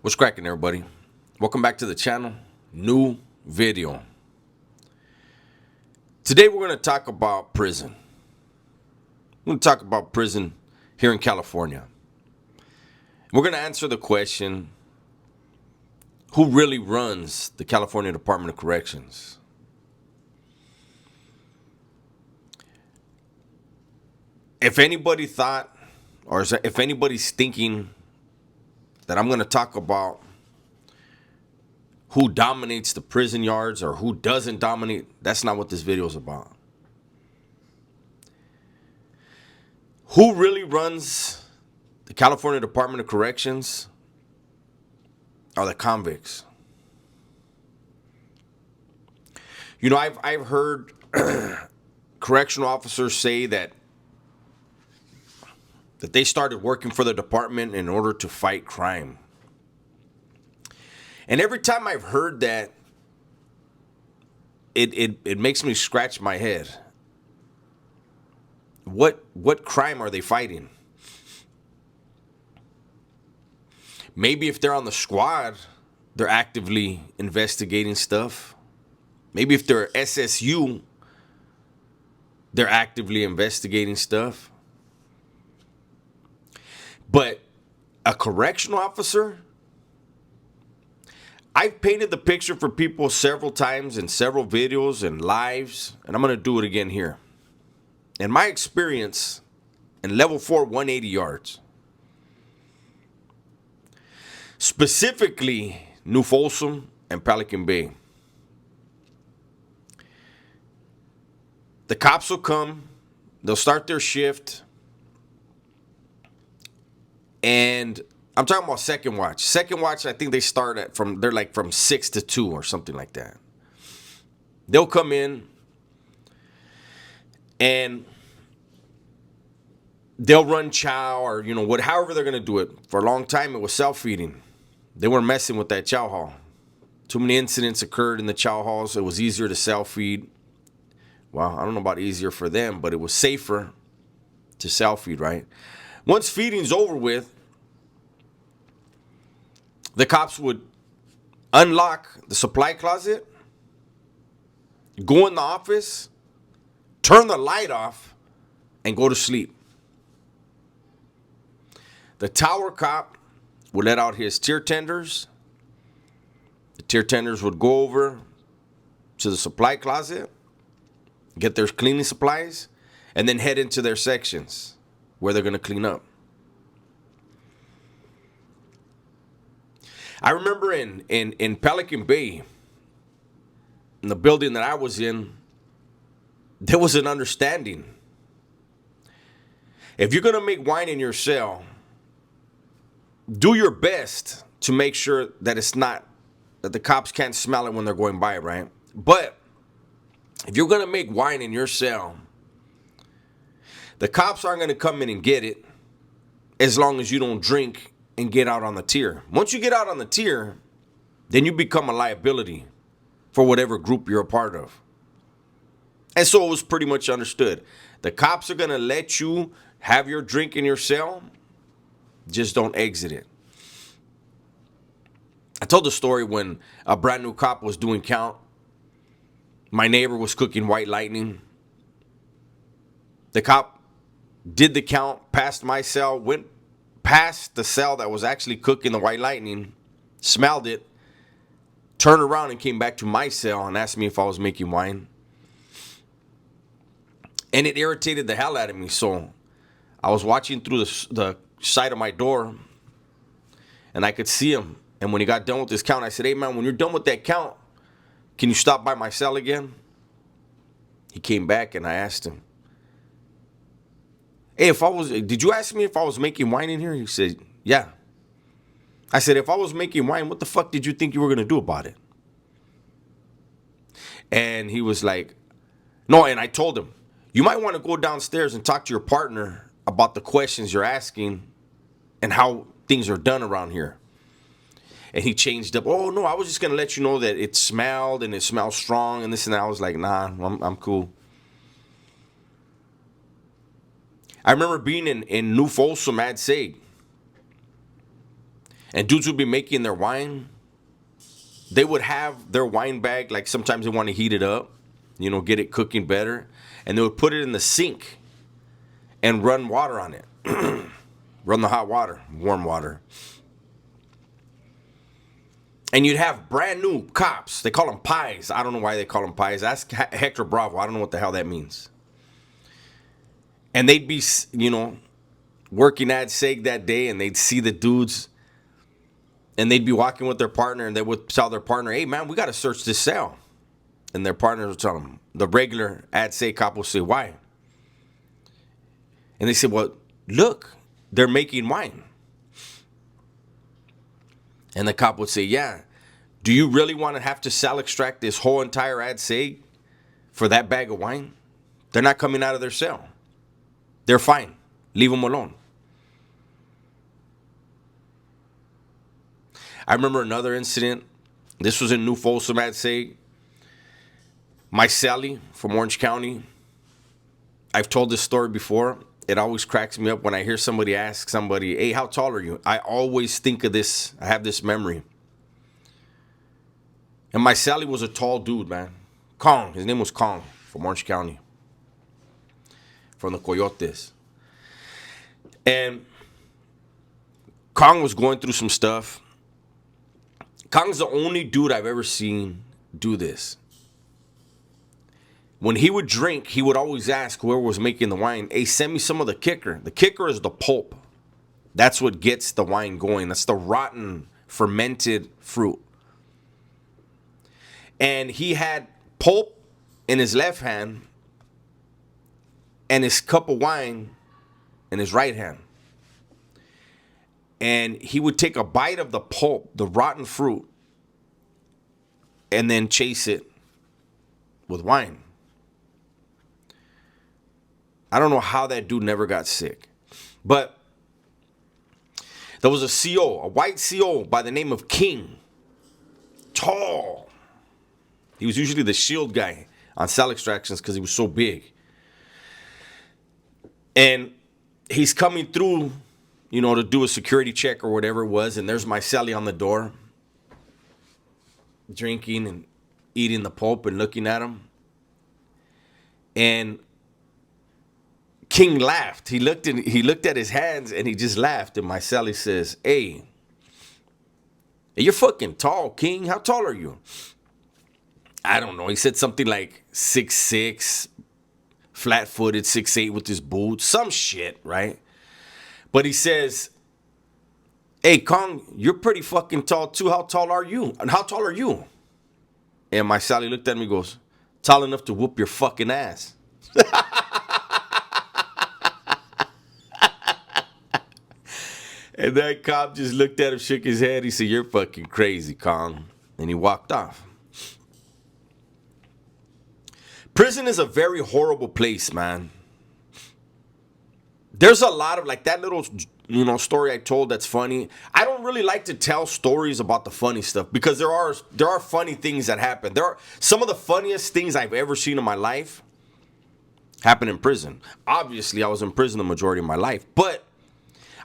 What's cracking, everybody? Welcome back to the channel. New video. Today we're going to talk about prison. We're going to talk about prison here in California. We're going to answer the question, who really runs the California Department of Corrections? If anybody thought, or if anybody's thinking that I'm going to talk about who dominates the prison yards or who doesn't dominate, that's not what this video is about. Who really runs the California Department of Corrections are the convicts. You know, I've heard correctional officers say that they started working for the department in order to fight crime. And every time I've heard that, it makes me scratch my head. What crime are they fighting? Maybe if they're on the squad, they're actively investigating stuff. Maybe if they're SSU, they're actively investigating stuff. But a correctional officer, I've painted the picture for people several times in several videos and lives, and I'm going to do it again here. In my experience, in level 4, 180 yards, specifically New Folsom and Pelican Bay, the cops will come, they'll start their shift, and I'm talking about second watch. Second watch, I think they start at they're like from 6 to 2 or something like that. They'll come in and they'll run chow or, however they're going to do it. For a long time, it was self-feeding. They weren't messing with that chow hall. Too many incidents occurred in the chow halls. It was easier to self-feed. Well, I don't know about easier for them, but it was safer to self-feed, right? Once feeding's over with, the cops would unlock the supply closet, go in the office, turn the light off, and go to sleep. The tower cop would let out his tier tenders. The tier tenders would go over to the supply closet, get their cleaning supplies, and then head into their sections where they're going to clean up. I remember in Pelican Bay, in the building that I was in, there was an understanding. If you're going to make wine in your cell, do your best to make sure that that the cops can't smell it when they're going by, right? But if you're going to make wine in your cell, the cops aren't going to come in and get it as long as you don't drink and get out on the tier. Once you get out on the tier, then you become a liability for whatever group you're a part of. And so it was pretty much understood. The cops are going to let you have your drink in your cell. Just don't exit it. I told the story when a brand new cop was doing count. My neighbor was cooking White Lightning. The cop did the count, passed my cell, went past the cell that was actually cooking the White Lightning, smelled it, turned around and came back to my cell and asked me if I was making wine. And it irritated the hell out of me. So I was watching through the side of my door and I could see him. And when he got done with his count, I said, "Hey man, when you're done with that count, can you stop by my cell again?" He came back and I asked him, "Hey, did you ask me if I was making wine in here?" He said, "Yeah." I said, "If I was making wine, what the fuck did you think you were going to do about it?" And he was like, "No," and I told him, "You might want to go downstairs and talk to your partner about the questions you're asking and how things are done around here." And he changed up. "Oh, no, I was just going to let you know that it smelled and it smells strong and this and that." I was like, "Nah, I'm cool." I remember being in New Folsom, Ad Sag. and dudes would be making their wine. They would have their wine bag, like sometimes they want to heat it up, get it cooking better. And they would put it in the sink and run water on it. Run the hot water, warm water. And you'd have brand new cops. They call them pies. I don't know why they call them pies. Ask Hector Bravo. I don't know what the hell that means. And they'd be, working at SEG that day, and they'd see the dudes, and they'd be walking with their partner, and they would tell their partner, hey, man, we got to search this cell. And their partner would tell them, the regular ad SEG cop will say, why? And they said, well, look, they're making wine. And the cop would say, yeah, do you really want to have to cell extract this whole entire ad SEG for that bag of wine? They're not coming out of their cell. They're fine. Leave them alone. I remember another incident. This was in New Folsom ad SEG. My Sally from Orange County. I've told this story before. It always cracks me up when I hear somebody ask somebody, hey, how tall are you? I always think of this. I have this memory. And my Sally was a tall dude, man. Kong. His name was Kong from Orange County. From the Coyotes. And Kong was going through some stuff. Kong's the only dude I've ever seen do this. When he would drink, he would always ask whoever was making the wine, hey, send me some of the kicker. The kicker is the pulp. That's what gets the wine going. That's the rotten, fermented fruit. And he had pulp in his left hand and his cup of wine in his right hand. And he would take a bite of the pulp, the rotten fruit, and then chase it with wine. I don't know how that dude never got sick. But there was a CO, a white CO by the name of King. Tall. He was usually the shield guy on cell extractions because he was so big. And he's coming through, to do a security check or whatever it was. And there's my Sally on the door, drinking and eating the pulp and looking at him. And King laughed. He looked at his hands and he just laughed. And my Sally says, hey, you're fucking tall, King. How tall are you? I don't know. He said something like 6'6", flat-footed, 6'8" with his boots. Some shit, right? But he says, hey, Kong, you're pretty fucking tall too. How tall are you? And how tall are you? And my Sally looked at me and goes, tall enough to whoop your fucking ass. And that cop just looked at him, shook his head. He said, you're fucking crazy, Kong. And he walked off. Prison is a very horrible place, man. There's a lot of, like, that little, story I told that's funny. I don't really like to tell stories about the funny stuff because there are funny things that happen. There are some of the funniest things I've ever seen in my life happen in prison. Obviously, I was in prison the majority of my life, but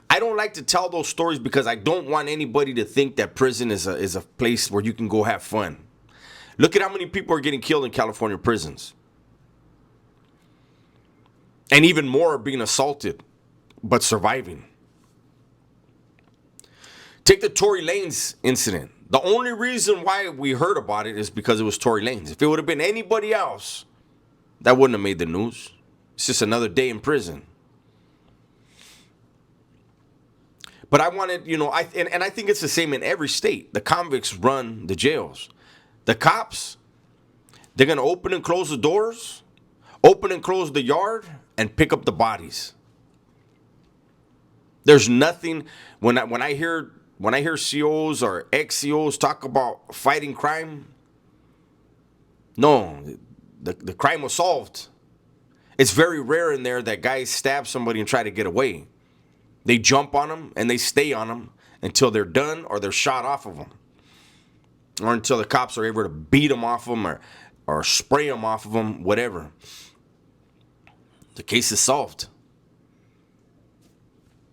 I don't like to tell those stories because I don't want anybody to think that prison is a place where you can go have fun. Look at how many people are getting killed in California prisons. And even more are being assaulted, but surviving. Take the Tory Lanez incident. The only reason why we heard about it is because it was Tory Lanez. If it would have been anybody else, that wouldn't have made the news. It's just another day in prison. But I wanted, I think it's the same in every state. The convicts run the jails. The cops, they're going to open and close the doors, open and close the yard, and pick up the bodies. There's nothing, when I hear COs or ex-COs talk about fighting crime, no, the crime was solved. It's very rare in there that guys stab somebody and try to get away. They jump on them and they stay on them until they're done or they're shot off of them. Or until the cops are able to beat them off them or spray them off of them, whatever. The case is solved.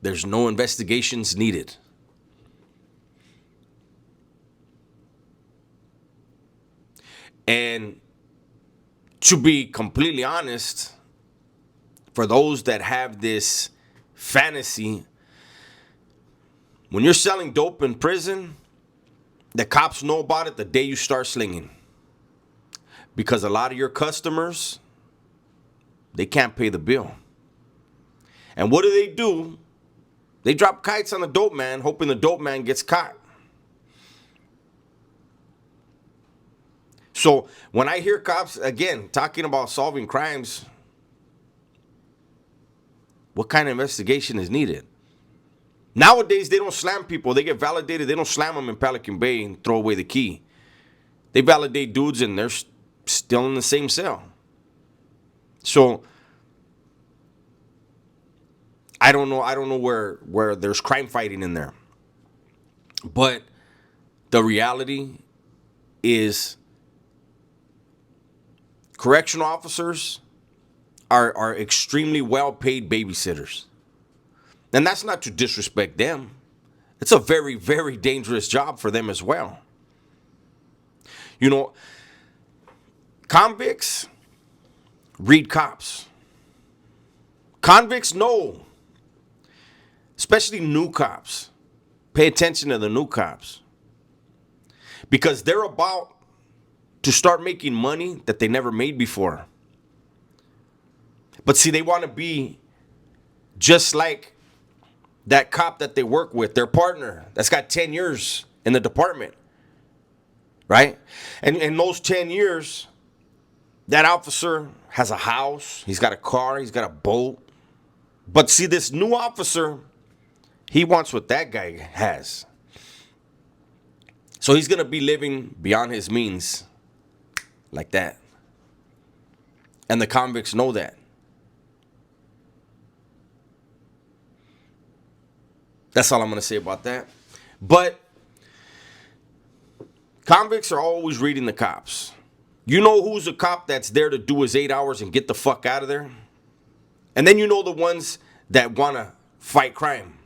There's no investigations needed. And to be completely honest, for those that have this fantasy, when you're selling dope in prison, the cops know about it the day you start slinging. Because a lot of your customers, they can't pay the bill. And what do? They drop kites on the dope man, hoping the dope man gets caught. So when I hear cops, again, talking about solving crimes, what kind of investigation is needed? Nowadays, they don't slam people. They get validated. They don't slam them in Pelican Bay and throw away the key. They validate dudes and they're still in the same cell. So I don't know where there's crime fighting in there. But the reality is correctional officers are extremely well-paid babysitters. And that's not to disrespect them. It's a very, very dangerous job for them as well. You know, convicts read cops. Convicts know, especially new cops. Pay attention to the new cops. Because they're about to start making money that they never made before. But see, they want to be just like that cop that they work with, their partner that's got 10 years in the department, right? And in those 10 years, that officer has a house, he's got a car, he's got a boat. But see, this new officer, he wants what that guy has. So he's going to be living beyond his means like that. And the convicts know that. That's all I'm going to say about that. But convicts are always reading the cops. You know who's a cop that's there to do his 8 hours and get the fuck out of there? And then you know the ones that want to fight crime.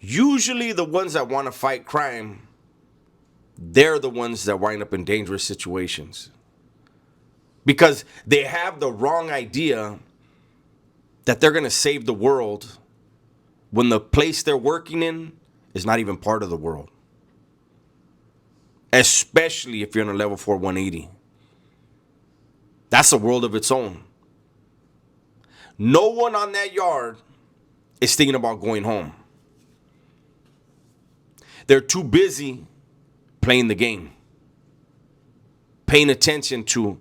Usually the ones that want to fight crime, they're the ones that wind up in dangerous situations. Because they have the wrong idea that they're going to save the world when the place they're working in is not even part of the world. Especially if you're in a level 4 180. That's a world of its own. No one on that yard is thinking about going home. They're too busy playing the game. Paying attention to,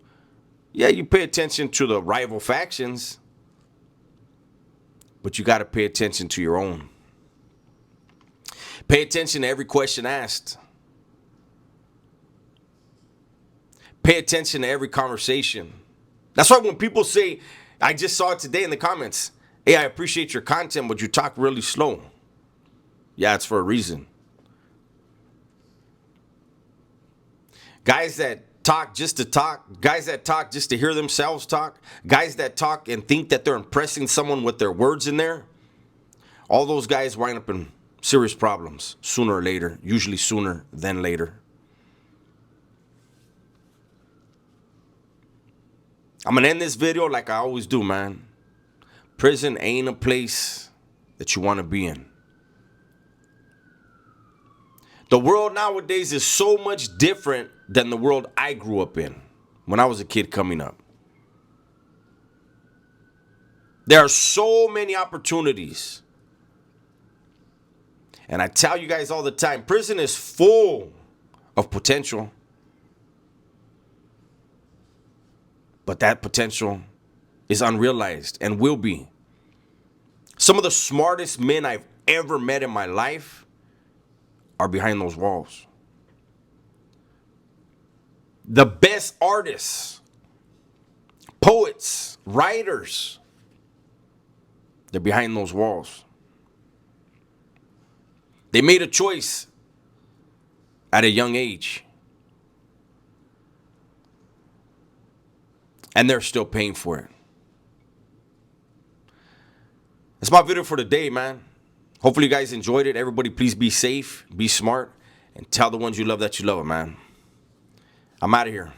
you pay attention to the rival factions, but you got to pay attention to your own. Pay attention to every question asked. Pay attention to every conversation. That's why when people say, I just saw it today in the comments, hey, I appreciate your content, but you talk really slow. Yeah, it's for a reason. Guys that talk just to talk, guys that talk just to hear themselves talk, guys that talk and think that they're impressing someone with their words in there, all those guys wind up in serious problems sooner or later, usually sooner than later. I'm going to end this video like I always do, man. Prison ain't a place that you want to be in. The world nowadays is so much different than the world I grew up in when I was a kid coming up. There are so many opportunities. And I tell you guys all the time, prison is full of potential. But that potential is unrealized and will be. Some of the smartest men I've ever met in my life are behind those walls. The best artists, poets, writers, they're behind those walls. They made a choice at a young age. And they're still paying for it. That's my video for today, man. Hopefully you guys enjoyed it. Everybody, please be safe, be smart, and tell the ones you love that you love it, man. I'm out of here.